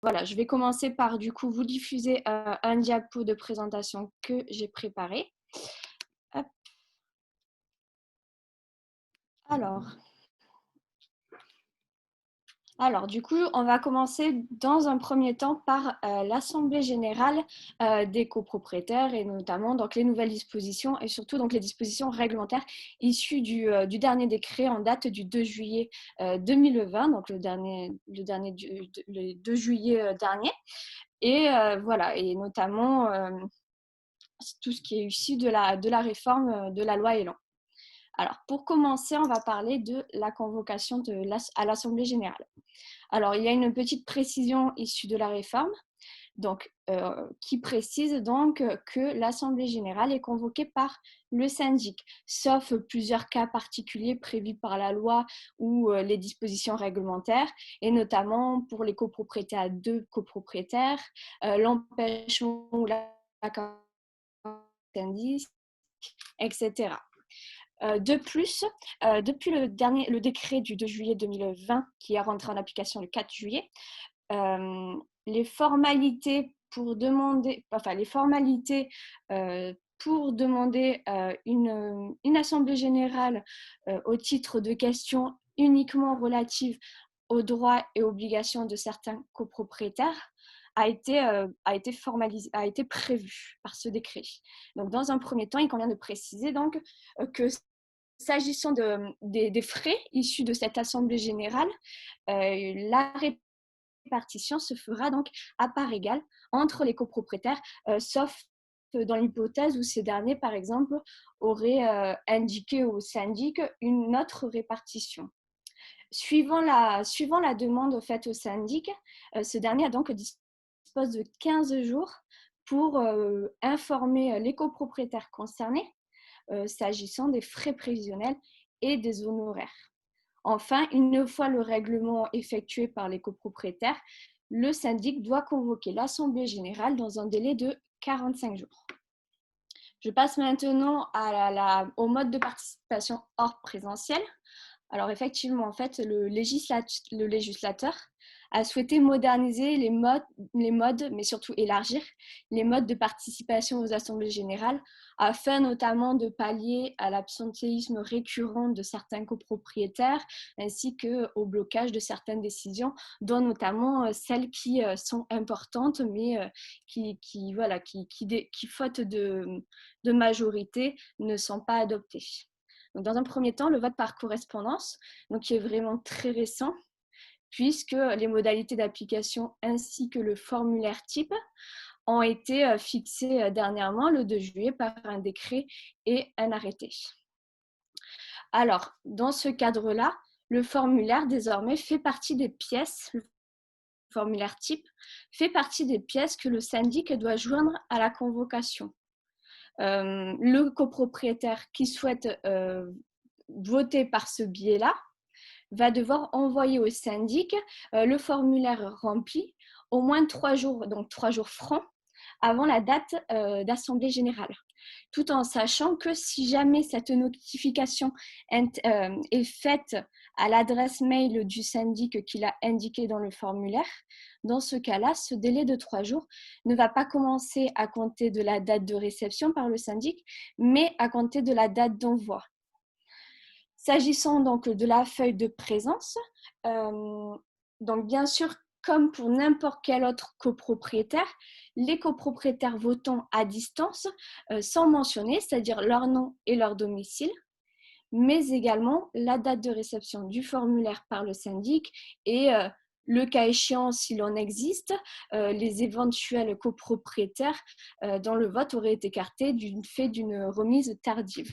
Voilà, je vais commencer par du coup vous diffuser un diapo de présentation que j'ai préparé. Hop. Alors, du coup, on va commencer dans un premier temps par l'Assemblée générale des copropriétaires et notamment donc, les nouvelles dispositions et surtout donc, les dispositions réglementaires issues du dernier décret en date du 2 juillet 2020, donc le 2 juillet dernier. Et voilà, et notamment tout ce qui est issu de la réforme de la loi Elan. Alors, pour commencer, on va parler de la convocation à l'Assemblée générale. Alors, il y a une petite précision issue de la réforme, donc, qui précise donc que l'Assemblée générale est convoquée par le syndic, sauf plusieurs cas particuliers prévus par la loi ou les dispositions réglementaires, et notamment pour les copropriétés à deux copropriétaires, l'empêchement ou la d'indice, etc. De plus, depuis le décret du 2 juillet 2020 qui est rentré en application le 4 juillet, les formalités pour demander, une assemblée générale au titre de questions uniquement relatives aux droits et obligations de certains copropriétaires a été prévu par ce décret. Donc, dans un premier temps, il convient de préciser donc que s'agissant des frais issus de cette assemblée générale, la répartition se fera donc à part égale entre les copropriétaires, sauf dans l'hypothèse où ces derniers, par exemple, auraient indiqué au syndic une autre répartition. Suivant la demande faite au syndic, ce dernier a donc dispose de 15 jours pour informer les copropriétaires concernés s'agissant des frais prévisionnels et des honoraires. Enfin, une fois le règlement effectué par les copropriétaires, le syndic doit convoquer l'assemblée générale dans un délai de 45 jours. Je passe maintenant au mode de participation hors présentiel. Alors effectivement, en fait, le législateur a souhaité moderniser les modes, mais surtout élargir les modes de participation aux assemblées générales, afin notamment de pallier à l'absentéisme récurrent de certains copropriétaires, ainsi qu'au blocage de certaines décisions, dont notamment celles qui sont importantes, mais qui faute de majorité, ne sont pas adoptées. Donc, dans un premier temps, le vote par correspondance, donc, qui est vraiment très récent, puisque les modalités d'application ainsi que le formulaire type ont été fixés dernièrement, le 2 juillet, par un décret et un arrêté. Alors, dans ce cadre-là, le formulaire, désormais, fait partie des pièces, le formulaire type, fait partie des pièces que le syndic doit joindre à la convocation. Le copropriétaire qui souhaite voter par ce biais-là va devoir envoyer au syndic le formulaire rempli au moins 3 jours, donc 3 jours francs, avant la date d'assemblée générale. Tout en sachant que si jamais cette notification est faite à l'adresse mail du syndic qu'il a indiqué dans le formulaire, dans ce cas-là, ce délai de 3 jours ne va pas commencer à compter de la date de réception par le syndic, mais à compter de la date d'envoi. S'agissant donc de la feuille de présence, donc bien sûr, comme pour n'importe quel autre copropriétaire, les copropriétaires votant à distance sont mentionnés, c'est-à-dire leur nom et leur domicile, mais également la date de réception du formulaire par le syndic et le cas échéant, s'il en existe, les éventuels copropriétaires dont le vote aurait été écarté du fait d'une remise tardive.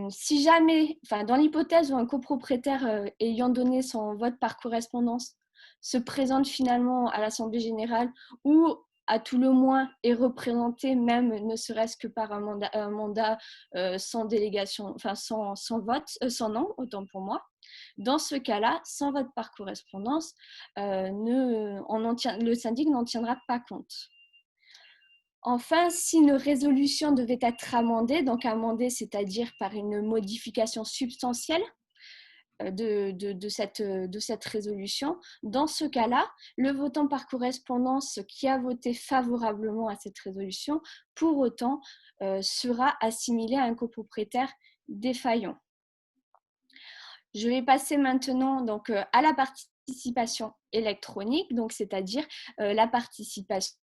Si jamais, dans l'hypothèse où un copropriétaire ayant donné son vote par correspondance se présente finalement à l'Assemblée générale ou à tout le moins est représenté, même ne serait-ce que par un mandat sans délégation, sans vote, sans nom, autant pour moi. Dans ce cas-là, sans vote par correspondance, le syndic n'en tiendra pas compte. Enfin, si une résolution devait être amendée, donc amendée, c'est-à-dire par une modification substantielle, de cette résolution. Dans ce cas-là, le votant par correspondance qui a voté favorablement à cette résolution, pour autant, sera assimilé à un copropriétaire défaillant. Je vais passer maintenant donc, à la participation électronique, donc c'est-à-dire la participation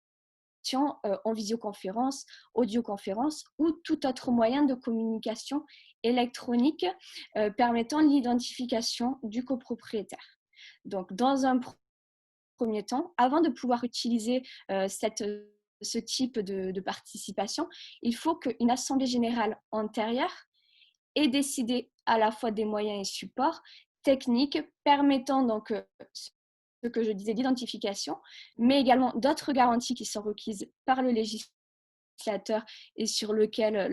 en visioconférence, audioconférence ou tout autre moyen de communication électronique permettant l'identification du copropriétaire. Donc, dans un premier temps, avant de pouvoir utiliser ce type de participation, il faut qu'une assemblée générale antérieure ait décidé à la fois des moyens et supports techniques permettant donc ce que je disais d'identification, mais également d'autres garanties qui sont requises par le législateur et sur lequel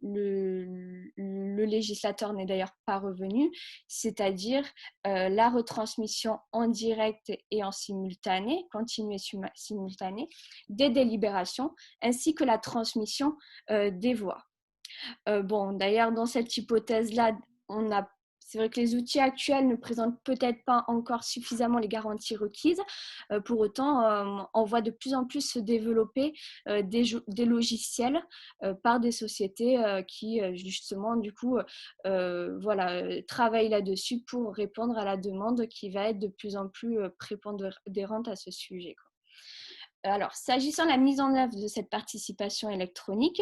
le législateur n'est d'ailleurs pas revenu, c'est-à-dire la retransmission en direct et en simultané, continue et simultanée, des délibérations, ainsi que la transmission des voix. Bon, d'ailleurs, dans cette hypothèse-là, c'est vrai que les outils actuels ne présentent peut-être pas encore suffisamment les garanties requises. Pour autant, on voit de plus en plus se développer des logiciels par des sociétés qui, justement, du coup, travaillent là-dessus pour répondre à la demande qui va être de plus en plus prépondérante à ce sujet, quoi. Alors, s'agissant de la mise en œuvre de cette participation électronique,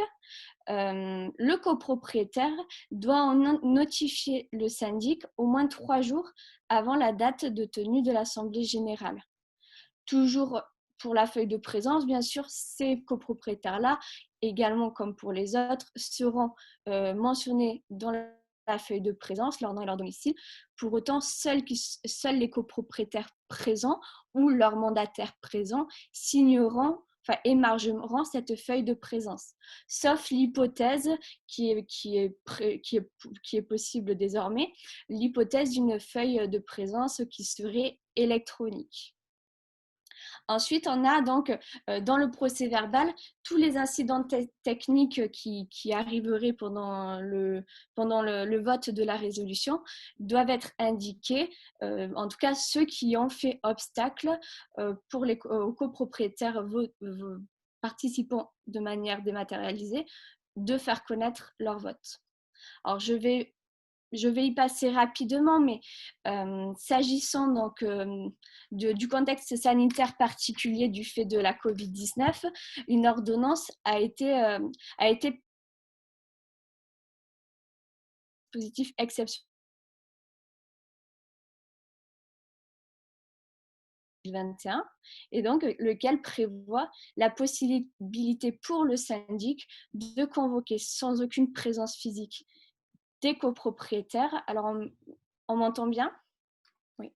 le copropriétaire doit en notifier le syndic au moins 3 jours avant la date de tenue de l'Assemblée générale. Toujours pour la feuille de présence, bien sûr, ces copropriétaires-là, également comme pour les autres, seront mentionnés dans la feuille de présence, leur nom et leur domicile. Pour autant, seuls les copropriétaires présents ou leurs mandataires présents émargeront cette feuille de présence, sauf l'hypothèse qui est possible désormais, l'hypothèse d'une feuille de présence qui serait électronique. Ensuite, on a donc dans le procès-verbal tous les incidents techniques qui arriveraient pendant le vote de la résolution doivent être indiqués, en tout cas ceux qui ont fait obstacle aux copropriétaires participant de manière dématérialisée de faire connaître leur vote. Alors, je vais y passer rapidement, mais s'agissant donc du contexte sanitaire particulier du fait de la Covid-19, une ordonnance a été positif exceptionnel 2021, et donc lequel prévoit la possibilité pour le syndic de convoquer sans aucune présence physique des copropriétaires. Alors, on m'entend bien ? Oui.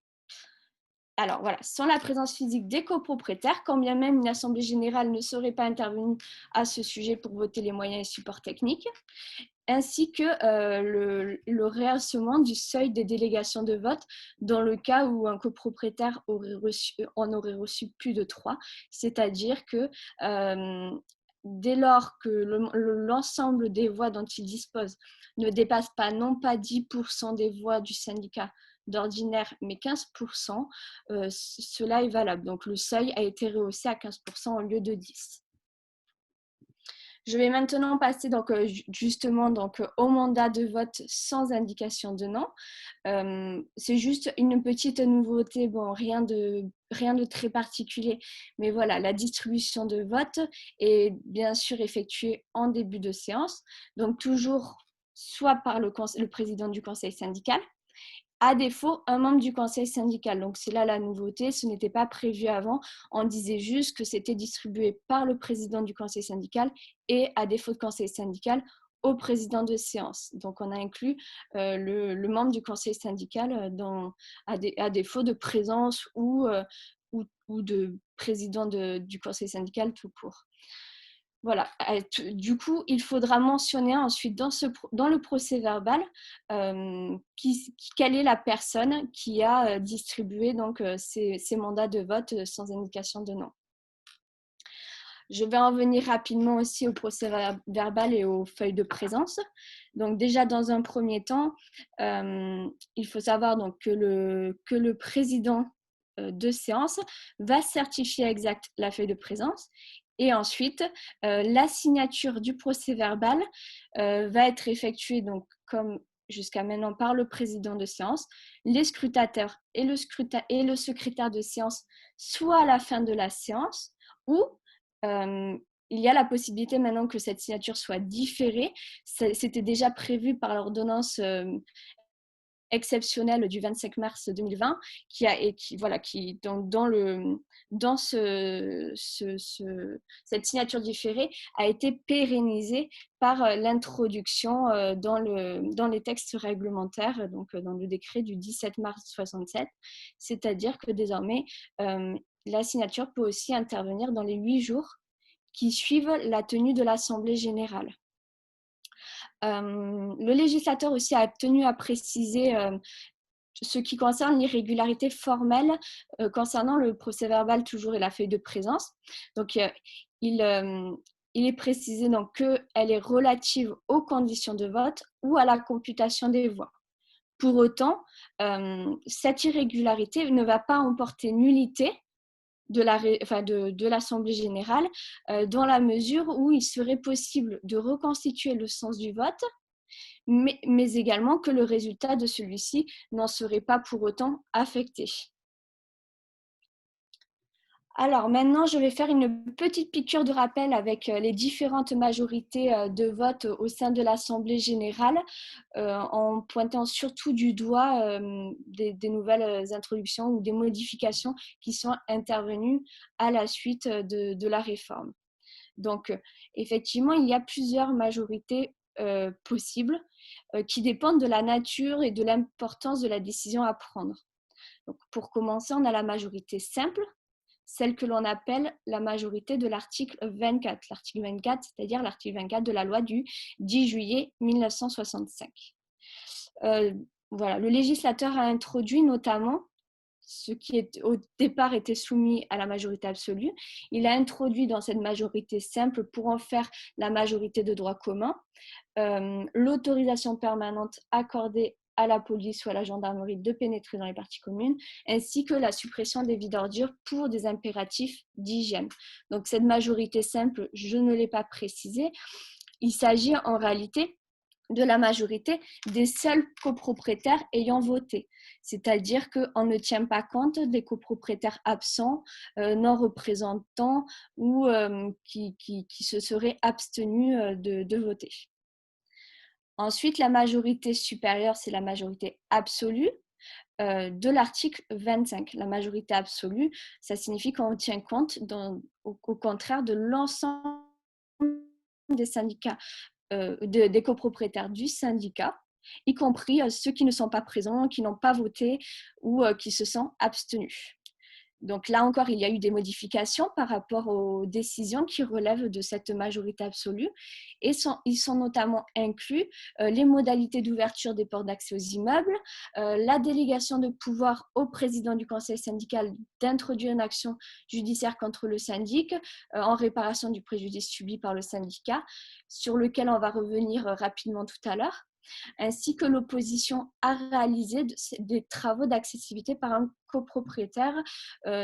Alors voilà, sans la présence physique des copropriétaires, quand bien même une assemblée générale ne serait pas intervenue à ce sujet pour voter les moyens et supports techniques, ainsi que le rehaussement du seuil des délégations de vote dans le cas où un copropriétaire en aurait reçu plus de 3, c'est-à-dire que dès lors que l'ensemble des voix dont il dispose ne dépasse pas non pas 10% des voix du syndicat d'ordinaire, mais 15%, cela est valable. Donc le seuil a été rehaussé à 15% au lieu de 10%. Je vais maintenant passer donc, justement donc, au mandat de vote sans indication de nom. C'est juste une petite nouveauté, bon, rien de très particulier, mais voilà, la distribution de vote est bien sûr effectuée en début de séance, donc toujours soit par le président du conseil syndical, à défaut, un membre du conseil syndical. Donc, c'est là la nouveauté. Ce n'était pas prévu avant. On disait juste que c'était distribué par le président du conseil syndical et, à défaut de conseil syndical, au président de séance. Donc, on a inclus le membre du conseil syndical à défaut de présence ou de président du conseil syndical tout court. Voilà. Du coup, il faudra mentionner ensuite dans le procès-verbal quelle est la personne qui a distribué donc, ces mandats de vote sans indication de nom. Je vais en venir rapidement aussi au procès verbal et aux feuilles de présence. Donc déjà, dans un premier temps, il faut savoir donc, que le président de séance va certifier exact la feuille de présence. Et ensuite, la signature du procès verbal va être effectuée donc, comme jusqu'à maintenant par le président de séance, les scrutateurs et le secrétaire de séance, soit à la fin de la séance, ou il y a la possibilité maintenant que cette signature soit différée. C'était déjà prévu par l'ordonnance exceptionnelle du 25 mars 2020 qui dans cette signature différée a été pérennisée par l'introduction dans les textes réglementaires, donc dans le décret du 17 mars 67, c'est-à-dire que désormais la signature peut aussi intervenir dans les 8 jours qui suivent la tenue de l'Assemblée générale. Le législateur aussi a tenu à préciser ce qui concerne l'irrégularité formelle concernant le procès verbal toujours et la feuille de présence. Donc, il est précisé qu'elle est relative aux conditions de vote ou à la computation des voix. Pour autant, cette irrégularité ne va pas emporter nullité de l'Assemblée générale dans la mesure où il serait possible de reconstituer le sens du vote, mais également que le résultat de celui-ci n'en serait pas pour autant affecté. Alors maintenant, je vais faire une petite piqûre de rappel avec les différentes majorités de vote au sein de l'Assemblée générale, en pointant surtout du doigt des nouvelles introductions ou des modifications qui sont intervenues à la suite de la réforme. Donc, effectivement, il y a plusieurs majorités possibles qui dépendent de la nature et de l'importance de la décision à prendre. Donc, pour commencer, on a la majorité simple, celle que l'on appelle la majorité de l'article 24. L'article 24, c'est-à-dire l'article 24 de la loi du 10 juillet 1965. Voilà, le législateur a introduit notamment ce qui au départ était soumis à la majorité absolue. Il a introduit dans cette majorité simple, pour en faire la majorité de droit commun, l'autorisation permanente accordée à la police ou à la gendarmerie de pénétrer dans les parties communes, ainsi que la suppression des vides ordures pour des impératifs d'hygiène. Donc cette majorité simple, je ne l'ai pas précisé, il s'agit en réalité de la majorité des seuls copropriétaires ayant voté. C'est-à-dire qu'on ne tient pas compte des copropriétaires absents, non représentants ou qui se seraient abstenus de voter. Ensuite, la majorité supérieure, c'est la majorité absolue de l'article 25. La majorité absolue, ça signifie qu'on tient compte, au contraire, de l'ensemble des syndicats, des copropriétaires du syndicat, y compris ceux qui ne sont pas présents, qui n'ont pas voté ou qui se sont abstenus. Donc là encore, il y a eu des modifications par rapport aux décisions qui relèvent de cette majorité absolue et ils sont notamment inclus les modalités d'ouverture des portes d'accès aux immeubles, la délégation de pouvoir au président du conseil syndical d'introduire une action judiciaire contre le syndic en réparation du préjudice subi par le syndicat, sur lequel on va revenir rapidement tout à l'heure, ainsi que l'opposition à réaliser des travaux d'accessibilité par un copropriétaire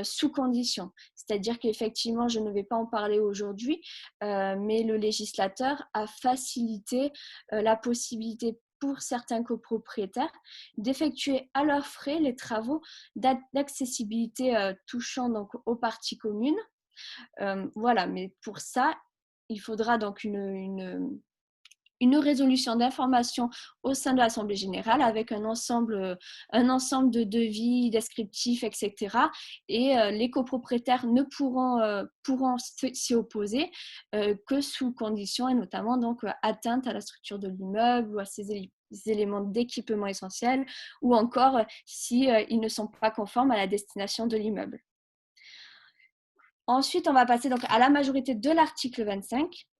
sous condition. C'est-à-dire qu'effectivement, je ne vais pas en parler aujourd'hui, mais le législateur a facilité la possibilité pour certains copropriétaires d'effectuer à leurs frais les travaux d'accessibilité touchant donc aux parties communes. Voilà, mais pour ça, il faudra donc une résolution d'information au sein de l'Assemblée générale avec un ensemble de devis, descriptifs, etc. Et les copropriétaires ne pourront s'y opposer que sous conditions, et notamment donc atteinte à la structure de l'immeuble ou à ses éléments d'équipement essentiels, ou encore si ils ne sont pas conformes à la destination de l'immeuble. Ensuite, on va passer donc à la majorité de l'article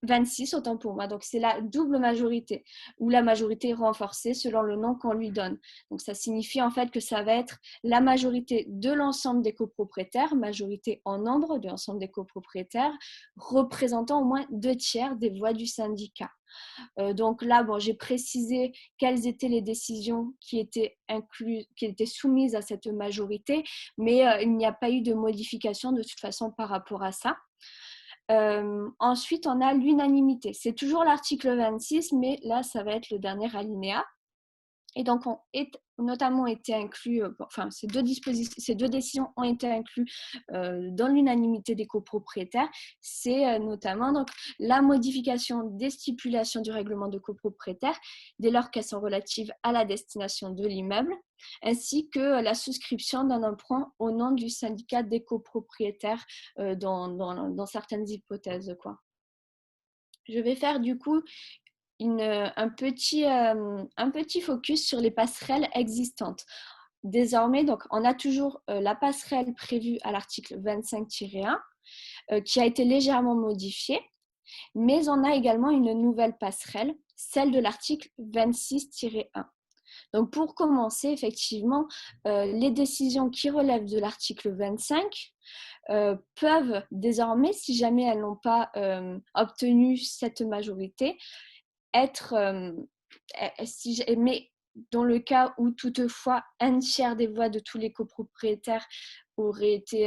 26, autant pour moi. Donc, c'est la double majorité ou la majorité renforcée selon le nom qu'on lui donne. Donc, ça signifie en fait que ça va être la majorité de l'ensemble des copropriétaires, majorité en nombre de l'ensemble des copropriétaires, représentant au moins 2/3 des voix du syndicat. Donc là, bon, j'ai précisé quelles étaient les décisions qui étaient soumises à cette majorité, mais il n'y a pas eu de modification de toute façon par rapport à ça. Ensuite, on a l'unanimité. C'est toujours l'article 26, mais là, ça va être le dernier alinéa. Et donc, ont notamment été inclus, ces deux décisions ont été incluses dans l'unanimité des copropriétaires. C'est notamment donc, la modification des stipulations du règlement de copropriétaire dès lors qu'elles sont relatives à la destination de l'immeuble, ainsi que la souscription d'un emprunt au nom du syndicat des copropriétaires dans certaines hypothèses, quoi. Je vais faire du coup un petit focus sur les passerelles existantes. Désormais, donc, on a toujours la passerelle prévue à l'article 25-1 qui a été légèrement modifiée, mais on a également une nouvelle passerelle, celle de l'article 26-1. Donc, pour commencer, effectivement, les décisions qui relèvent de l'article 25 peuvent désormais, si jamais elles n'ont pas obtenu cette majorité, être, mais dans le cas où toutefois un tiers des voix de tous les copropriétaires aurait été,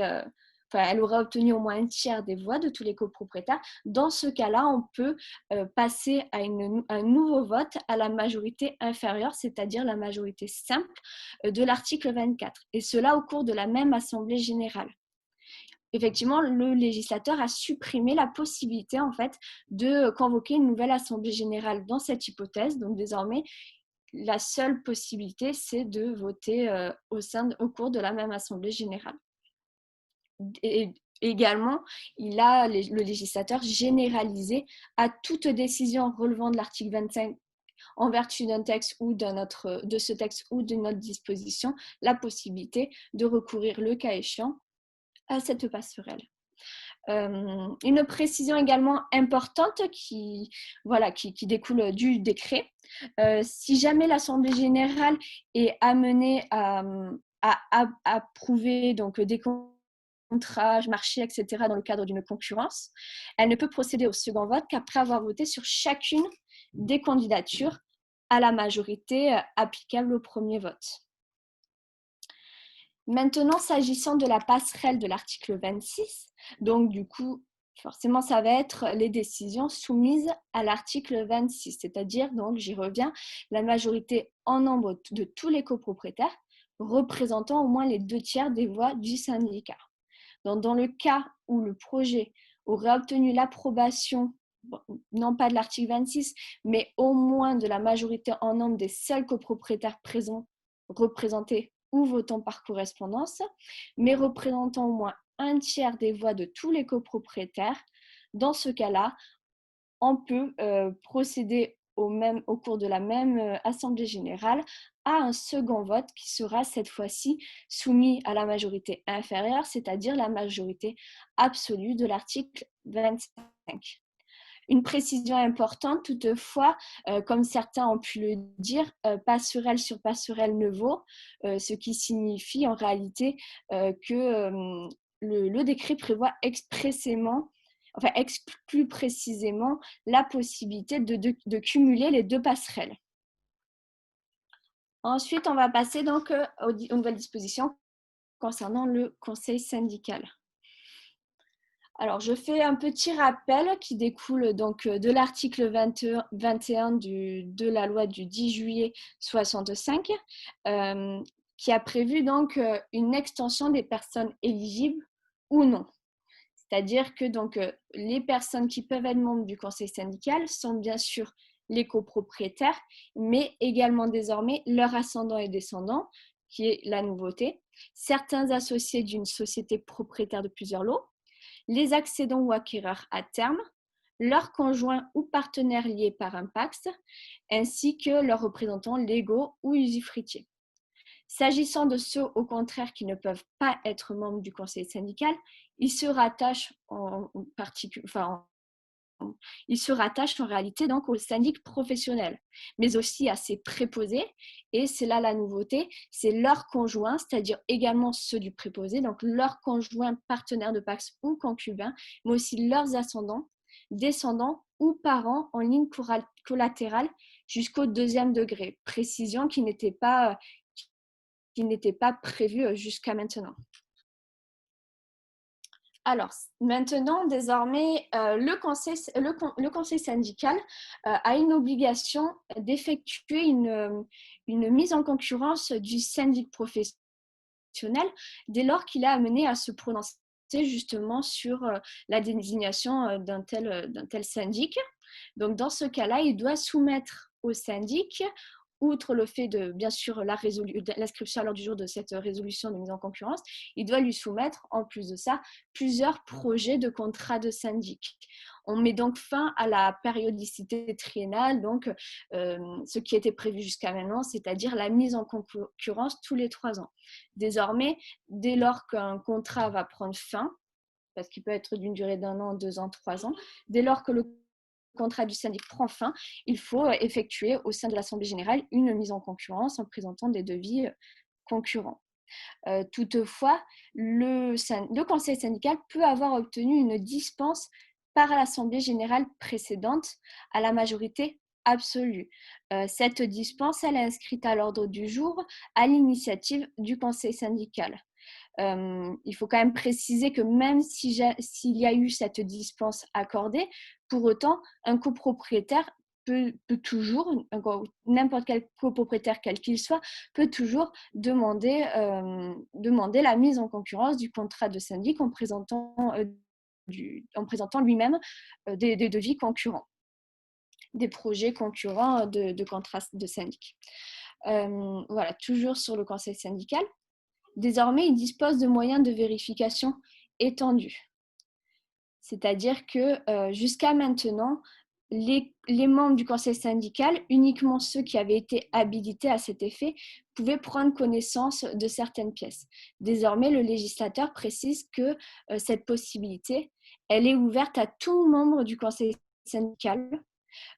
elle aurait obtenu au moins un tiers des voix de tous les copropriétaires, dans ce cas-là, on peut passer à un nouveau vote à la majorité inférieure, c'est-à-dire la majorité simple de l'article 24, et cela au cours de la même assemblée générale. Effectivement, le législateur a supprimé la possibilité en fait de convoquer une nouvelle assemblée générale dans cette hypothèse. Donc désormais, la seule possibilité, c'est de voter au cours de la même assemblée générale. Et également, le législateur généralisé à toute décision relevant de l'article 25 en vertu d'un texte ou de ce texte ou d'une autre disposition, la possibilité de recourir le cas échéant à cette passerelle. Une précision également importante qui découle du décret. Si jamais l'Assemblée générale est amenée à approuver donc, des contrats, marchés, etc. dans le cadre d'une concurrence, elle ne peut procéder au second vote qu'après avoir voté sur chacune des candidatures à la majorité applicable au premier vote. Maintenant, s'agissant de la passerelle de l'article 26, donc du coup, forcément, ça va être les décisions soumises à l'article 26, c'est-à-dire, donc j'y reviens, la majorité en nombre de tous les copropriétaires représentant au moins les 2/3 des voix du syndicat. Donc, dans le cas où le projet aurait obtenu l'approbation, non pas de l'article 26, mais au moins de la majorité en nombre des seuls copropriétaires présents, représentés ou votant par correspondance, mais représentant au moins un tiers des voix de tous les copropriétaires. Dans ce cas-là, on peut procéder au cours de la même assemblée générale à un second vote qui sera cette fois-ci soumis à la majorité inférieure, c'est-à-dire la majorité absolue de l'article 25. Une précision importante, toutefois, comme certains ont pu le dire, passerelle sur passerelle ne vaut, ce qui signifie en réalité que le décret prévoit expressément, enfin exclut précisément la possibilité de cumuler les deux passerelles. Ensuite, on va passer donc aux nouvelles dispositions concernant le conseil syndical. Alors, je fais un petit rappel qui découle donc de l'article 21 de la loi du 10 juillet 65, qui a prévu donc une extension des personnes éligibles ou non. C'est-à-dire que donc, les personnes qui peuvent être membres du conseil syndical sont bien sûr les copropriétaires, mais également désormais leurs ascendants et descendants, qui est la nouveauté, certains associés d'une société propriétaire de plusieurs lots, les accédants ou acquéreurs à terme, leurs conjoints ou partenaires liés par un pacte, ainsi que leurs représentants légaux ou usufruitiers. S'agissant de ceux, au contraire, qui ne peuvent pas être membres du conseil syndical, ils se rattachent ils se rattachent en réalité donc au syndic professionnel, mais aussi à ses préposés. Et c'est là la nouveauté, c'est leurs conjoints, c'est-à-dire également ceux du préposé, donc leurs conjoints partenaires de Pacs ou concubins, mais aussi leurs ascendants, descendants ou parents en ligne collatérale jusqu'au deuxième degré. Précision qui n'était pas prévue jusqu'à maintenant. Alors, maintenant, désormais, le conseil syndical a une obligation d'effectuer une mise en concurrence du syndic professionnel dès lors qu'il est amené à se prononcer justement sur la désignation d'un tel syndic. Donc, dans ce cas-là, il doit soumettre au syndic, outre le fait de, bien sûr, l'inscription à l'ordre du jour de cette résolution de mise en concurrence, il doit lui soumettre, en plus de ça, plusieurs projets de contrat de syndic. On met donc fin à la périodicité triennale, donc ce qui était prévu jusqu'à maintenant, c'est-à-dire la mise en concurrence tous les 3 ans. Désormais, dès lors qu'un contrat va prendre fin, parce qu'il peut être d'une durée d'1 an, 2 ans, 3 ans, dès lors que le contrat du syndic prend fin, il faut effectuer au sein de l'Assemblée générale une mise en concurrence en présentant des devis concurrents. Toutefois, le conseil syndical peut avoir obtenu une dispense par l'Assemblée générale précédente à la majorité absolue. Cette dispense, elle est inscrite à l'ordre du jour à l'initiative du conseil syndical. Il faut quand même préciser que même s'il y a eu cette dispense accordée, pour autant, un copropriétaire peut toujours, n'importe quel copropriétaire quel qu'il soit, peut toujours demander la mise en concurrence du contrat de syndic en présentant lui-même des devis concurrents, des projets concurrents de contrats de syndic. Voilà, toujours sur le conseil syndical. Désormais, il dispose de moyens de vérification étendus. C'est-à-dire que jusqu'à maintenant, les membres du conseil syndical, uniquement ceux qui avaient été habilités à cet effet, pouvaient prendre connaissance de certaines pièces. Désormais, le législateur précise que cette possibilité, elle est ouverte à tout membre du conseil syndical,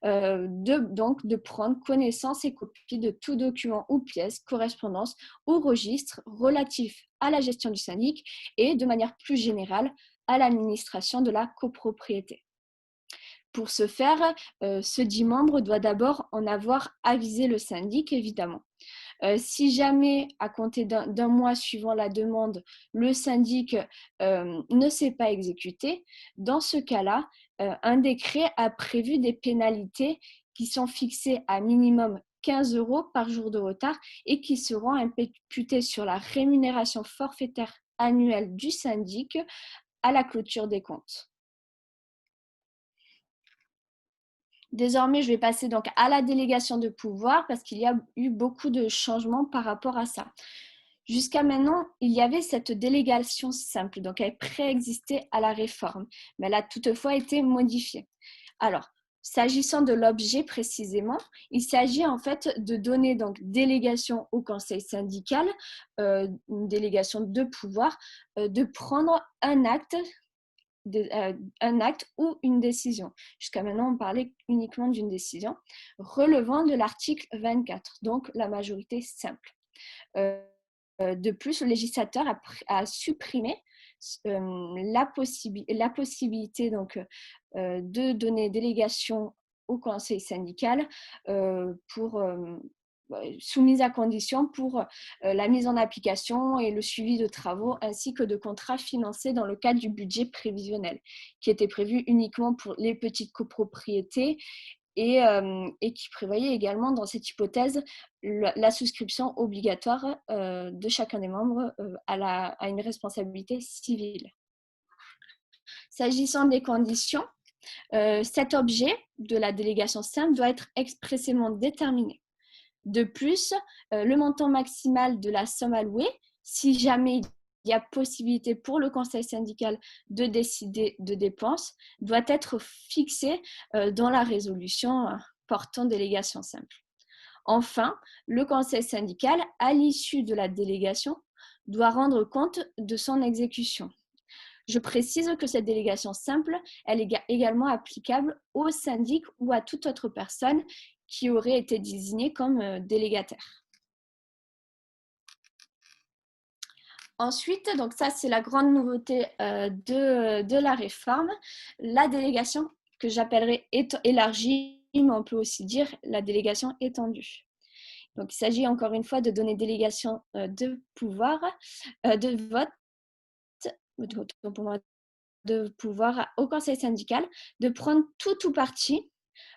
de prendre connaissance et copie de tout document ou pièce, correspondance ou registre relatif à la gestion du syndic et de manière plus générale à l'administration de la copropriété. Pour ce faire, ce dit membre doit d'abord en avoir avisé le syndic, évidemment. Si jamais, à compter d'un mois suivant la demande, le syndic ne s'est pas exécuté, dans ce cas-là, un décret a prévu des pénalités qui sont fixées à minimum 15 € par jour de retard et qui seront imputées sur la rémunération forfaitaire annuelle du syndic à la clôture des comptes. Désormais, je vais passer donc à la délégation de pouvoir parce qu'il y a eu beaucoup de changements par rapport à ça. Jusqu'à maintenant, il y avait cette délégation simple, donc elle préexistait à la réforme, mais elle a toutefois été modifiée. Alors, s'agissant de l'objet précisément, il s'agit en fait de donner donc délégation au conseil syndical, une délégation de pouvoir, de prendre un acte ou une décision. Jusqu'à maintenant, on parlait uniquement d'une décision relevant de l'article 24, donc la majorité simple. De plus, le législateur a supprimé la possibilité donc, de donner délégation au conseil syndical soumise à condition pour la mise en application et le suivi de travaux ainsi que de contrats financés dans le cadre du budget prévisionnel qui était prévu uniquement pour les petites copropriétés et qui prévoyait également dans cette hypothèse la souscription obligatoire de chacun des membres à une responsabilité civile. S'agissant des conditions, cet objet de la délégation simple doit être expressément déterminé. De plus, le montant maximal de la somme allouée, si jamais il y a possibilité pour le conseil syndical de décider de dépenses, doit être fixé dans la résolution portant délégation simple. Enfin, le conseil syndical, à l'issue de la délégation, doit rendre compte de son exécution. Je précise que cette délégation simple, elle est également applicable au syndic ou à toute autre personne qui aurait été désignée comme délégataire. Ensuite, donc ça c'est la grande nouveauté de la réforme, la délégation que j'appellerai élargie, mais on peut aussi dire la délégation étendue. Donc il s'agit encore une fois de donner délégation de pouvoir, de vote, de pouvoir au conseil syndical de prendre tout ou partie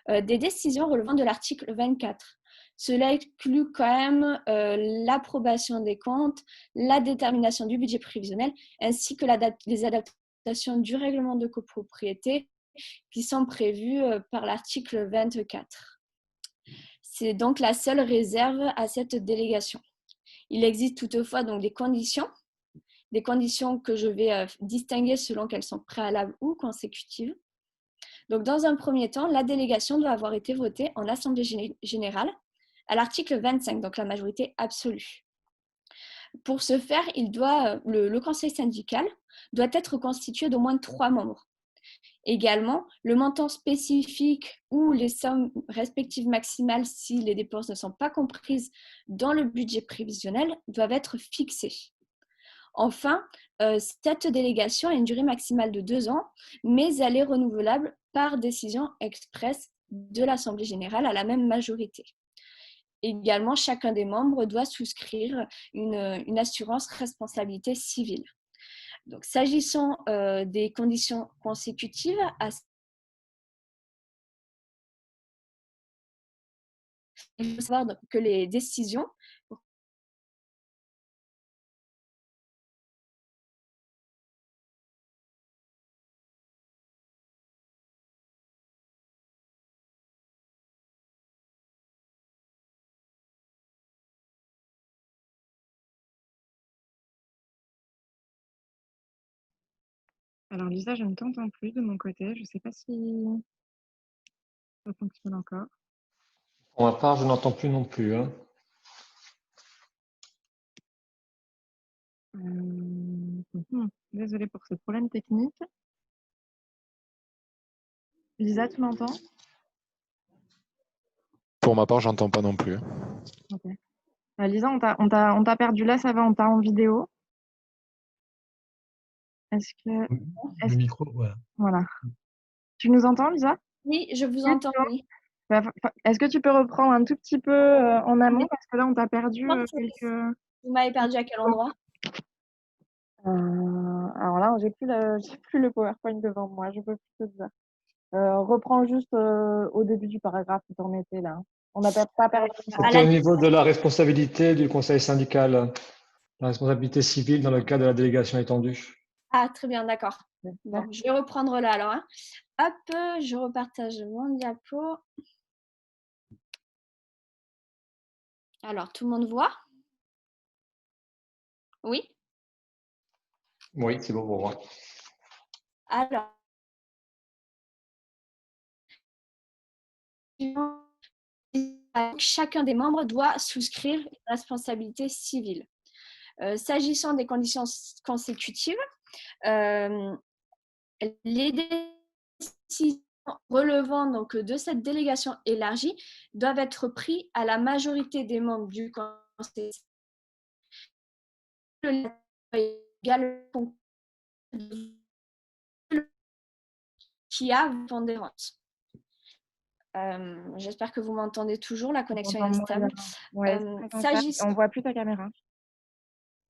des décisions relevant de l'article 24. Cela inclut quand même l'approbation des comptes, la détermination du budget prévisionnel, ainsi que les adaptations du règlement de copropriété qui sont prévues par l'article 24. C'est donc la seule réserve à cette délégation. Il existe toutefois donc des conditions que je vais distinguer selon qu'elles sont préalables ou consécutives. Donc, dans un premier temps, la délégation doit avoir été votée en assemblée générale à l'article 25, donc la majorité absolue. Pour ce faire, le conseil syndical doit être constitué d'au moins 3 membres. Également, le montant spécifique ou les sommes respectives maximales, si les dépenses ne sont pas comprises dans le budget prévisionnel, doivent être fixées. Enfin, cette délégation a une durée maximale de 2 ans, mais elle est renouvelable par décision expresse de l'Assemblée générale à la même majorité. Également, chacun des membres doit souscrire une assurance responsabilité civile. Donc, s'agissant des conditions consécutives, il faut savoir que les décisions Alors Lisa, je ne t'entends plus de mon côté. Je ne sais pas si ça fonctionne encore. Pour ma part, je n'entends plus non plus. Hein. Désolée pour ce problème technique. Lisa, tu m'entends? Pour ma part, j'entends pas non plus. Ok. Lisa, on t'a perdu là, ça va, on t'a en vidéo. Est-ce que... Le micro, voilà. Voilà. Tu nous entends, Lisa? Oui, je vous entends, oui. Est-ce que tu peux reprendre un tout petit peu en amont? Parce que là, on t'a perdu quelques... Vous m'avez perdu à quel endroit? Alors là, j'ai plus le PowerPoint devant moi, je peux plus te dire. Reprends juste au début du paragraphe où t'en étais là. On n'a pas perdu. C'était au niveau de la responsabilité du conseil syndical, la responsabilité civile dans le cadre de la délégation étendue. Ah, très bien, d'accord. Bon, je vais reprendre là alors. Hein. Hop, je repartage mon diapo. Alors, tout le monde voit? Oui? Oui, c'est bon pour moi. Alors, chacun des membres doit souscrire une responsabilité civile. S'agissant des conditions consécutives, les décisions relevant donc de cette délégation élargie doivent être prises à la majorité des membres du conseil qui a pondérante. J'espère que vous m'entendez toujours, la connexion est instable. Ouais, on ne voit plus ta caméra.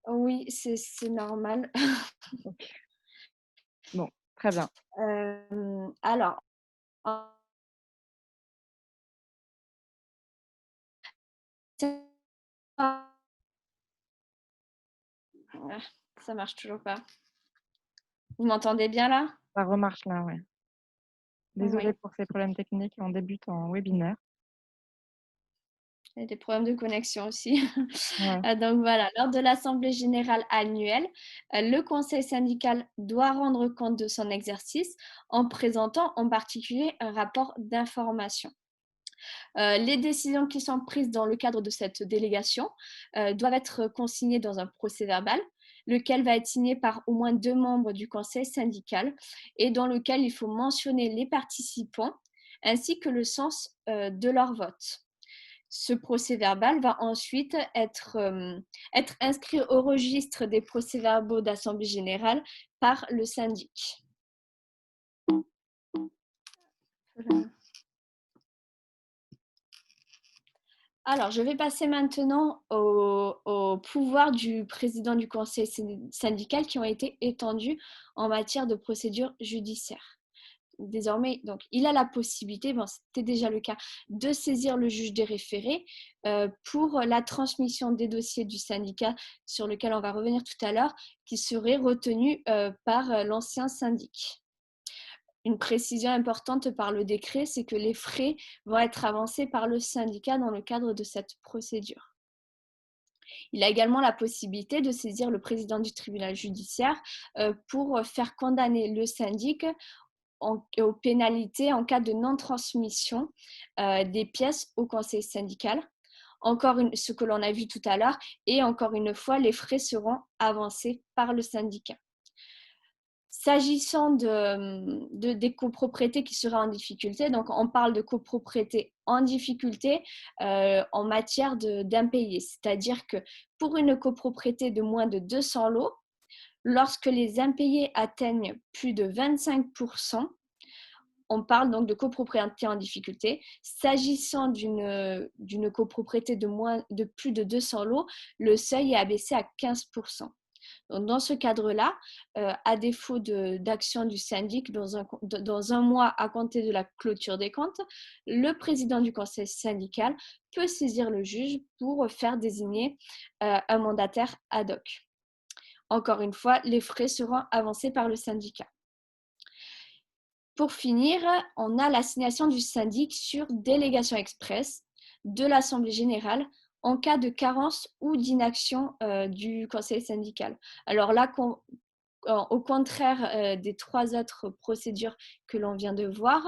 Oui, c'est normal. Okay. Bon, très bien. Alors, ça marche toujours pas. Vous m'entendez bien là? Ça remarche là, ouais. Désolée Oui. pour ces problèmes techniques, on débute en webinaire. Il y a des problèmes de connexion aussi. Ouais. Donc voilà, lors de l'Assemblée générale annuelle, le conseil syndical doit rendre compte de son exercice en présentant en particulier un rapport d'information. Les décisions qui sont prises dans le cadre de cette délégation doivent être consignées dans un procès-verbal, lequel va être signé par au moins 2 membres du conseil syndical et dans lequel il faut mentionner les participants ainsi que le sens de leur vote. Ce procès-verbal va ensuite être inscrit au registre des procès-verbaux d'assemblée générale par le syndic. Alors, je vais passer maintenant au pouvoir du président du conseil syndical qui ont été étendus en matière de procédure judiciaire. Désormais, donc, il a la possibilité, bon, c'était déjà le cas, de saisir le juge des référés pour la transmission des dossiers du syndicat sur lequel on va revenir tout à l'heure, qui seraient retenus par l'ancien syndic. Une précision importante par le décret, c'est que les frais vont être avancés par le syndicat dans le cadre de cette procédure. Il a également la possibilité de saisir le président du tribunal judiciaire pour faire condamner le syndic aux pénalités en cas de non-transmission des pièces au conseil syndical. Ce que l'on a vu tout à l'heure, et encore une fois, les frais seront avancés par le syndicat. S'agissant des copropriétés qui seraient en difficulté, donc on parle de copropriétés en difficulté en matière d'impayés, c'est-à-dire que pour une copropriété de moins de 200 lots, lorsque les impayés atteignent plus de 25%, on parle donc de copropriété en difficulté. S'agissant d'une copropriété de plus de 200 lots, le seuil est abaissé à 15%. Donc, dans ce cadre-là, à défaut d'action du syndic dans un mois à compter de la clôture des comptes, le président du conseil syndical peut saisir le juge pour faire désigner un mandataire ad hoc. Encore une fois, les frais seront avancés par le syndicat. Pour finir, on a l'assignation du syndic sur délégation express de l'Assemblée générale en cas de carence ou d'inaction du conseil syndical. Alors là, au contraire des 3 autres procédures que l'on vient de voir,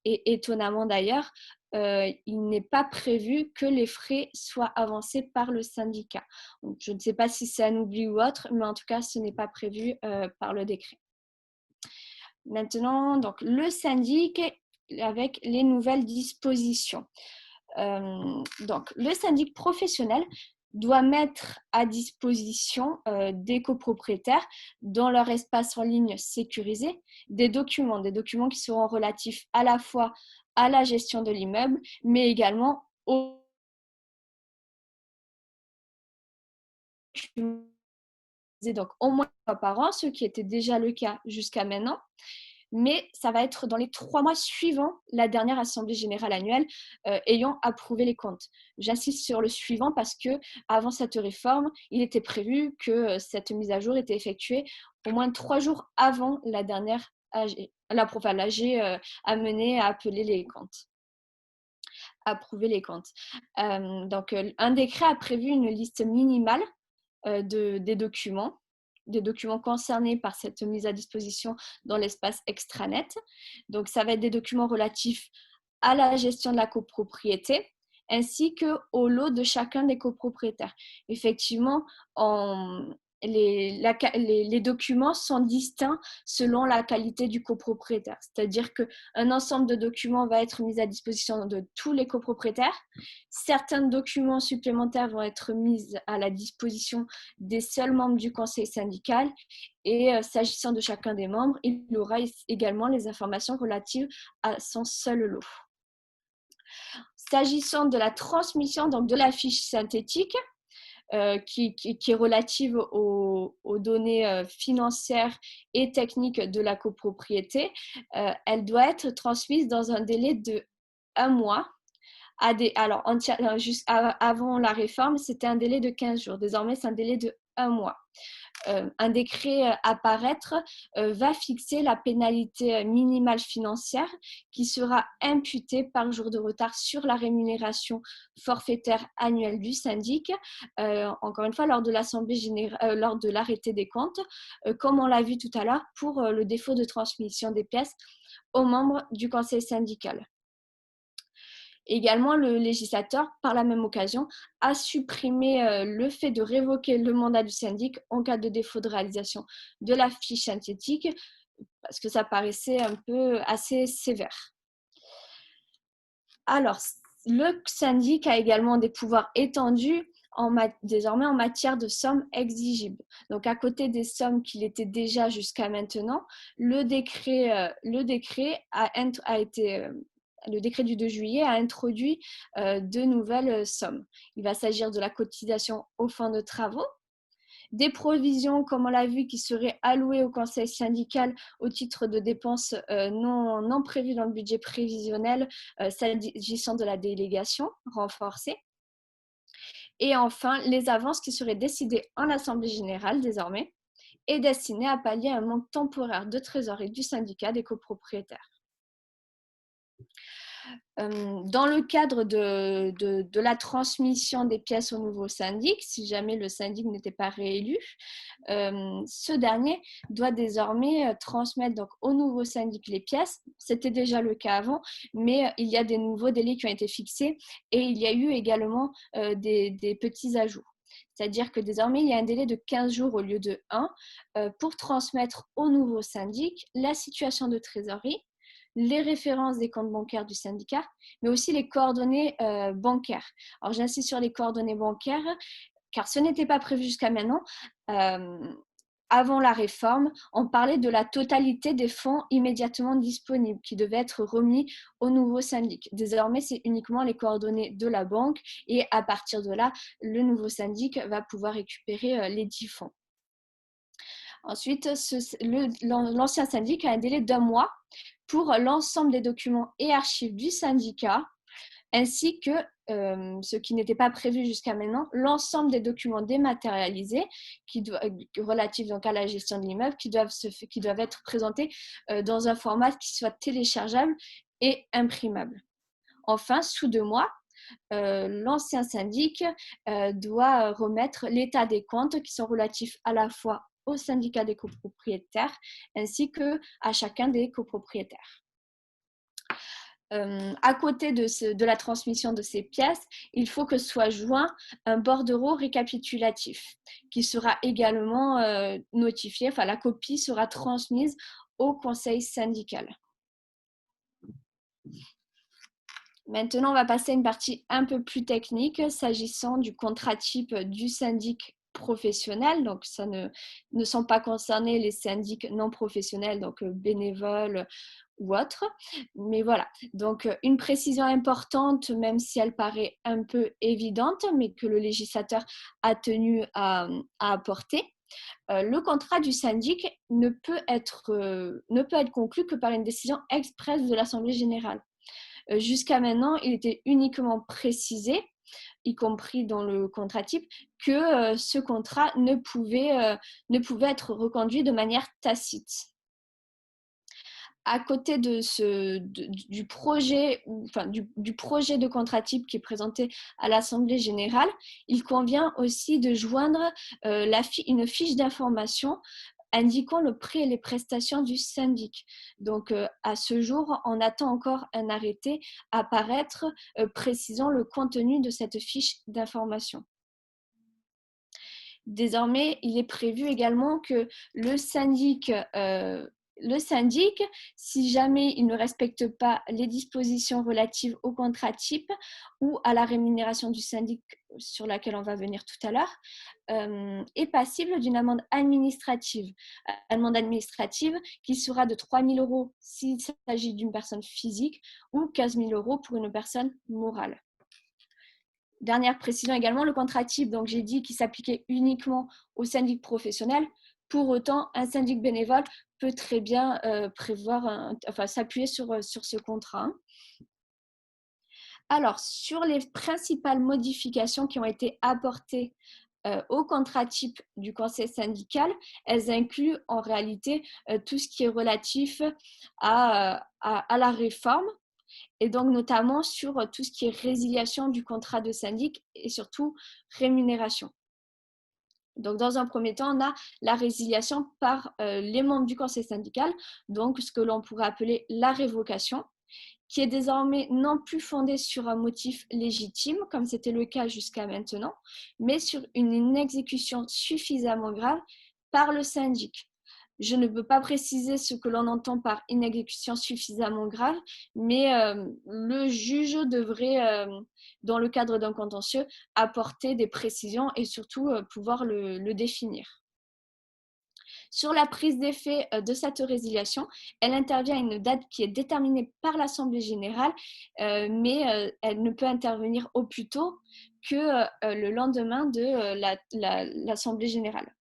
et étonnamment d'ailleurs, il n'est pas prévu que les frais soient avancés par le syndicat. Donc, je ne sais pas si c'est un oubli ou autre, mais en tout cas, ce n'est pas prévu par le décret. Maintenant, donc, le syndic avec les nouvelles dispositions. Donc, le syndic professionnel doit mettre à disposition des copropriétaires dans leur espace en ligne sécurisé des documents qui seront relatifs à la fois à la gestion de l'immeuble, mais également aux donc au moins une fois par an, ce qui était déjà le cas jusqu'à maintenant. Mais ça va être dans les 3 mois suivant la dernière assemblée générale annuelle ayant approuvé les comptes. J'insiste sur le suivant parce que avant cette réforme, il était prévu que cette mise à jour était effectuée au moins 3 jours avant la dernière AG, l'AG amenée à appeler les comptes, approuver les comptes. Donc, un décret a prévu une liste minimale des documents concernés par cette mise à disposition dans l'espace extranet. Donc, ça va être des documents relatifs à la gestion de la copropriété ainsi qu'au lot de chacun des copropriétaires. Effectivement, les documents sont distincts selon la qualité du copropriétaire. C'est-à-dire qu'un ensemble de documents va être mis à disposition de tous les copropriétaires. Certains documents supplémentaires vont être mis à la disposition des seuls membres du conseil syndical. Et s'agissant de chacun des membres, il aura également les informations relatives à son seul lot. S'agissant de la transmission donc de la fiche synthétique, qui est relative aux données financières et techniques de la copropriété, elle doit être transmise dans un délai de 1 mois. Alors, juste avant la réforme, c'était un délai de 15 jours. Désormais, c'est un délai de 1 mois. Un décret à paraître va fixer la pénalité minimale financière qui sera imputée par jour de retard sur la rémunération forfaitaire annuelle du syndic, encore une fois lors de l'assemblée générale, lors de l'arrêté des comptes, comme on l'a vu tout à l'heure pour le défaut de transmission des pièces aux membres du conseil syndical. Également, le législateur, par la même occasion, a supprimé le fait de révoquer le mandat du syndic en cas de défaut de réalisation de la fiche synthétique, parce que ça paraissait un peu assez sévère. Alors, le syndic a également des pouvoirs étendus désormais en matière de sommes exigibles. Donc, à côté des sommes qu'il était déjà jusqu'à maintenant, le décret du 2 juillet a introduit de nouvelles sommes. Il va s'agir de la cotisation aux fins de travaux, des provisions, comme on l'a vu, qui seraient allouées au conseil syndical au titre de dépenses non prévues dans le budget prévisionnel s'agissant de la délégation renforcée. Et enfin, les avances qui seraient décidées en assemblée générale désormais et destinées à pallier un manque temporaire de trésorerie du syndicat des copropriétaires. Dans le cadre de la transmission des pièces au nouveau syndic, si jamais le syndic n'était pas réélu, ce dernier doit désormais transmettre donc, au nouveau syndic les pièces. C'était déjà le cas avant, mais il y a des nouveaux délais qui ont été fixés et il y a eu également des petits ajouts. C'est-à-dire que désormais, il y a un délai de 15 jours au lieu de 1 pour transmettre au nouveau syndic la situation de trésorerie, les références des comptes bancaires du syndicat, mais aussi les coordonnées bancaires. Alors, j'insiste sur les coordonnées bancaires, car ce n'était pas prévu jusqu'à maintenant. Avant la réforme, on parlait de la totalité des fonds immédiatement disponibles qui devaient être remis au nouveau syndic. Désormais, c'est uniquement les coordonnées de la banque et à partir de là, le nouveau syndic va pouvoir récupérer les 10 fonds. Ensuite, l'ancien syndic a un délai d'1 mois pour l'ensemble des documents et archives du syndicat, ainsi que, ce qui n'était pas prévu jusqu'à maintenant, l'ensemble des documents dématérialisés relatifs donc à la gestion de l'immeuble qui doivent être présentés dans un format qui soit téléchargeable et imprimable. Enfin, sous 2 mois, l'ancien syndic doit remettre l'état des comptes qui sont relatifs à la fois au syndicat des copropriétaires ainsi qu'à chacun des copropriétaires. À côté de la transmission de ces pièces, il faut que soit joint un bordereau récapitulatif qui sera également notifié, enfin la copie sera transmise au conseil syndical. Maintenant, on va passer à une partie un peu plus technique s'agissant du contrat type du syndic professionnel. Donc, ça ne sont pas concernés les syndics non professionnels, donc bénévoles ou autres. Mais voilà, donc une précision importante, même si elle paraît un peu évidente, mais que le législateur a tenu à apporter. Le contrat du syndic ne peut être conclu que par une décision expresse de l'Assemblée générale. Jusqu'à maintenant, il était uniquement précisé, y compris dans le contrat type, que ce contrat ne pouvait être reconduit de manière tacite. À côté du projet de contrat type qui est présenté à l'Assemblée générale, il convient aussi de joindre une fiche d'information indiquant le prix et les prestations du syndic. Donc, à ce jour, on attend encore un arrêté à paraître précisant le contenu de cette fiche d'information. Désormais, il est prévu également que le syndic, si jamais il ne respecte pas les dispositions relatives au contrat type ou à la rémunération du syndic sur laquelle on va venir tout à l'heure, est passible d'une amende administrative. Amende administrative qui sera de 3 000 € s'il s'agit d'une personne physique ou 15 000 € pour une personne morale. Dernière précision également, le contrat type, donc j'ai dit qu'il s'appliquait uniquement au syndic professionnel. Pour autant, un syndic bénévole peut très bien s'appuyer sur ce contrat. Alors, sur les principales modifications qui ont été apportées au contrat type du conseil syndical, elles incluent en réalité tout ce qui est relatif à la réforme, et donc notamment sur tout ce qui est résiliation du contrat de syndic et surtout rémunération. Donc, dans un premier temps, on a la résiliation par les membres du conseil syndical, donc ce que l'on pourrait appeler la révocation. qui est désormais non plus fondée sur un motif légitime, comme c'était le cas jusqu'à maintenant, mais sur une inexécution suffisamment grave par le syndic. Je ne peux pas préciser ce que l'on entend par inexécution suffisamment grave, mais le juge devrait, dans le cadre d'un contentieux, apporter des précisions et surtout pouvoir le définir. Sur la prise d'effet de cette résiliation, elle intervient à une date qui est déterminée par l'Assemblée générale, mais elle ne peut intervenir au plus tôt que le lendemain de l'Assemblée générale.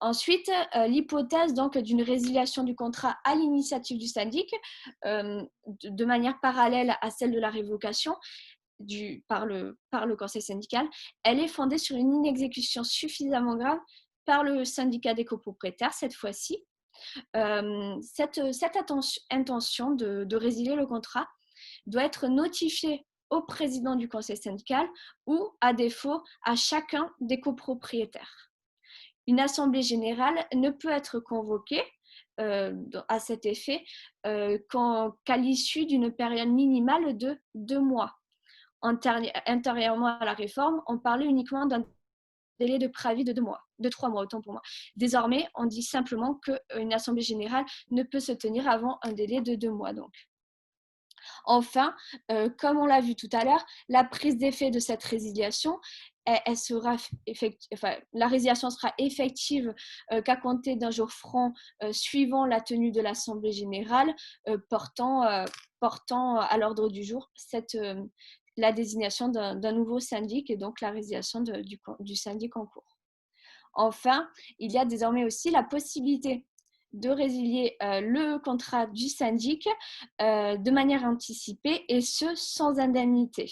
Ensuite, l'hypothèse donc d'une résiliation du contrat à l'initiative du syndic, de manière parallèle à celle de la révocation par le conseil syndical, elle est fondée sur une inexécution suffisamment grave par le syndicat des copropriétaires cette fois-ci. Cette intention de résilier le contrat doit être notifiée au président du conseil syndical ou, à défaut, à chacun des copropriétaires. Une assemblée générale ne peut être convoquée à cet effet qu'à l'issue d'une période minimale de 2 mois. Antérieurement à la réforme, on parlait uniquement d'un délai de préavis de 3 mois, autant pour moi. Désormais, on dit simplement qu'une assemblée générale ne peut se tenir avant un délai de 2 mois. Donc. Enfin, comme on l'a vu tout à l'heure, la prise d'effet de cette résiliation, la résiliation sera effective qu'à compter d'un jour franc suivant la tenue de l'Assemblée générale portant à l'ordre du jour la désignation d'un nouveau syndic et donc la résiliation du syndic en cours. Enfin, il y a désormais aussi la possibilité de résilier le contrat du syndic de manière anticipée et ce sans indemnité.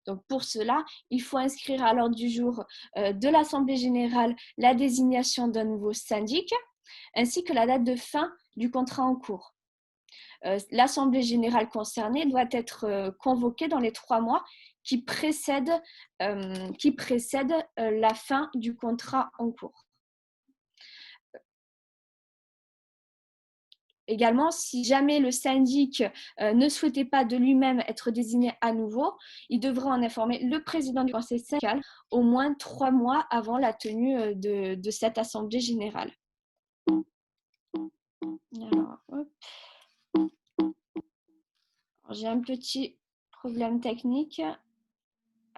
Donc pour cela, il faut inscrire à l'ordre du jour de l'Assemblée générale la désignation d'un nouveau syndic ainsi que la date de fin du contrat en cours. L'Assemblée générale concernée doit être convoquée dans les 3 mois qui précèdent la fin du contrat en cours. Également, si jamais le syndic ne souhaitait pas de lui-même être désigné à nouveau, il devra en informer le président du conseil syndical au moins 3 mois avant la tenue de cette assemblée générale. Alors, j'ai un petit problème technique.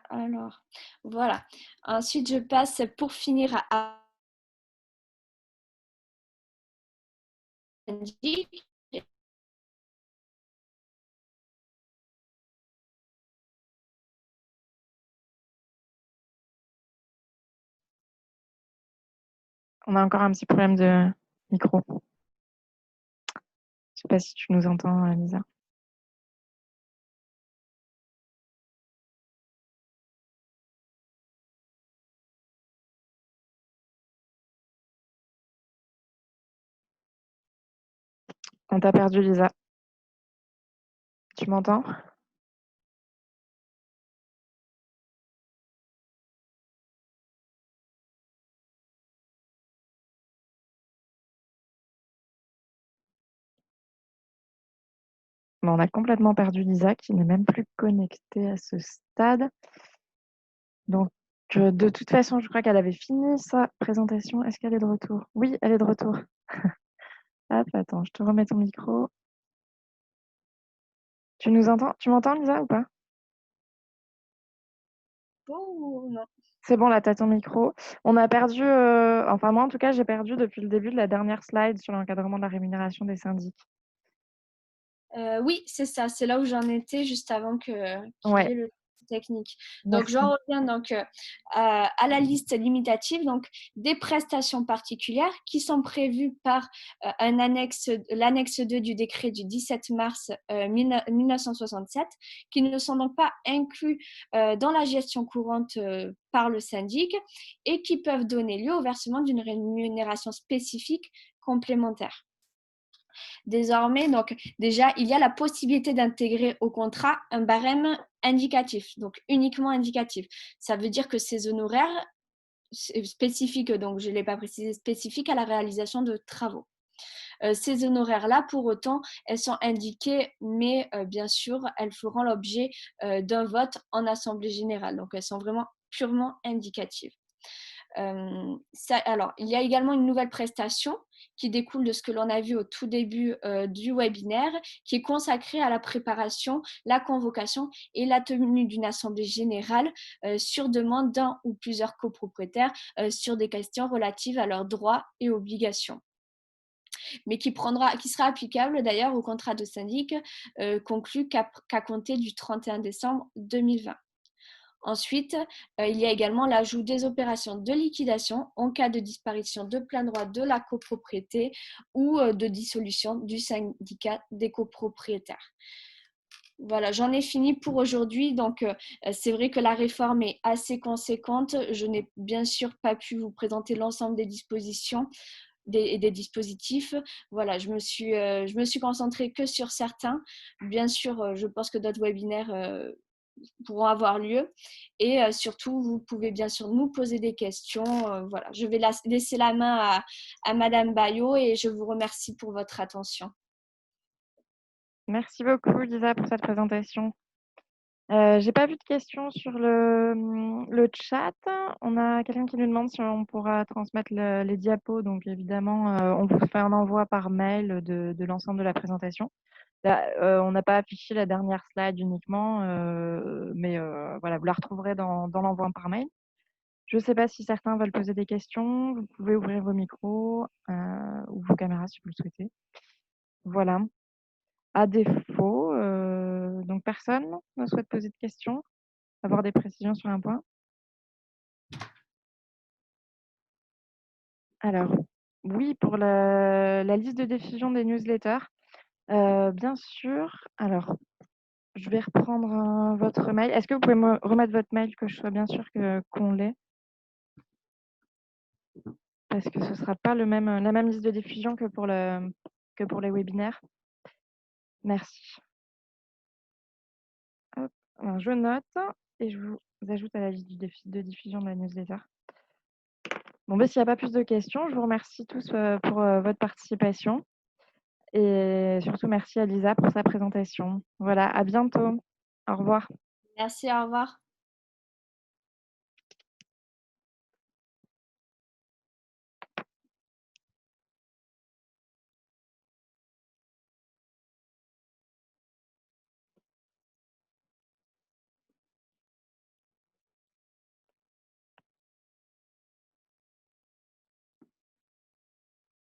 Alors, voilà. Ensuite, je passe pour finir à syndic. On a encore un petit problème de micro. Je ne sais pas si tu nous entends, Lisa. On t'a perdu, Lisa. Tu m'entends? On a complètement perdu Lisa, qui n'est même plus connectée à ce stade. Donc, de toute façon, je crois qu'elle avait fini sa présentation. Est-ce qu'elle est de retour? Oui, elle est de retour. Hop, attends, je te remets ton micro. Tu nous entends? Tu m'entends, Lisa, ou pas? Oh, non. C'est bon, là, tu as ton micro. On a perdu, enfin moi en tout cas, j'ai perdu depuis le début de la dernière slide sur l'encadrement de la rémunération des syndics. Oui, c'est ça. C'est là où j'en étais juste avant qu'il Ouais. y ait le technique. Merci. Donc, j'en reviens donc à la liste limitative, donc des prestations particulières qui sont prévues par l'annexe 2 du décret du 17 mars 1967, qui ne sont donc pas inclus dans la gestion courante par le syndic et qui peuvent donner lieu au versement d'une rémunération spécifique complémentaire. Désormais, donc déjà, il y a la possibilité d'intégrer au contrat un barème indicatif, donc uniquement indicatif. Ça veut dire que ces honoraires spécifiques, donc je ne l'ai pas précisé, spécifiques à la réalisation de travaux. Ces honoraires-là, pour autant, elles sont indiquées, mais bien sûr, elles feront l'objet d'un vote en assemblée générale. Donc, elles sont vraiment purement indicatives. Alors, il y a également une nouvelle prestation qui découle de ce que l'on a vu au tout début du webinaire, qui est consacrée à la préparation, la convocation et la tenue d'une assemblée générale sur demande d'un ou plusieurs copropriétaires sur des questions relatives à leurs droits et obligations, mais qui sera applicable d'ailleurs au contrat de syndic conclu qu'à compter du 31 décembre 2020. Ensuite, il y a également l'ajout des opérations de liquidation en cas de disparition de plein droit de la copropriété ou de dissolution du syndicat des copropriétaires. Voilà, j'en ai fini pour aujourd'hui. Donc, c'est vrai que la réforme est assez conséquente. Je n'ai bien sûr pas pu vous présenter l'ensemble des dispositions et des dispositifs. Voilà, je me suis concentrée que sur certains. Bien sûr, je pense que d'autres webinaires pourront avoir lieu. Et surtout, vous pouvez bien sûr nous poser des questions. Voilà, je vais laisser la main à Madame Bayo et je vous remercie pour votre attention. Merci beaucoup, Lisa, pour cette présentation. J'ai pas vu de questions sur le chat. On a quelqu'un qui nous demande si on pourra transmettre les diapos. Donc, évidemment, on vous fait un envoi par mail de l'ensemble de la présentation. Là, on n'a pas affiché la dernière slide uniquement, mais voilà, vous la retrouverez dans l'envoi par mail. Je ne sais pas si certains veulent poser des questions. Vous pouvez ouvrir vos micros ou vos caméras si vous le souhaitez. Voilà. À défaut, donc personne ne souhaite poser de questions, avoir des précisions sur un point. Alors, oui, pour la liste de diffusion des newsletters, bien sûr. Alors, je vais reprendre votre mail. Est-ce que vous pouvez me remettre votre mail, que je sois bien sûr qu'on l'ait? Parce que ce ne sera pas la même liste de diffusion que pour les webinaires. Merci. Hop, alors je note et je vous ajoute à la liste de diffusion de la newsletter. Bon, s'il n'y a pas plus de questions, je vous remercie tous pour votre participation. Et surtout, merci à Lisa pour sa présentation. Voilà, à bientôt. Au revoir. Merci, au revoir.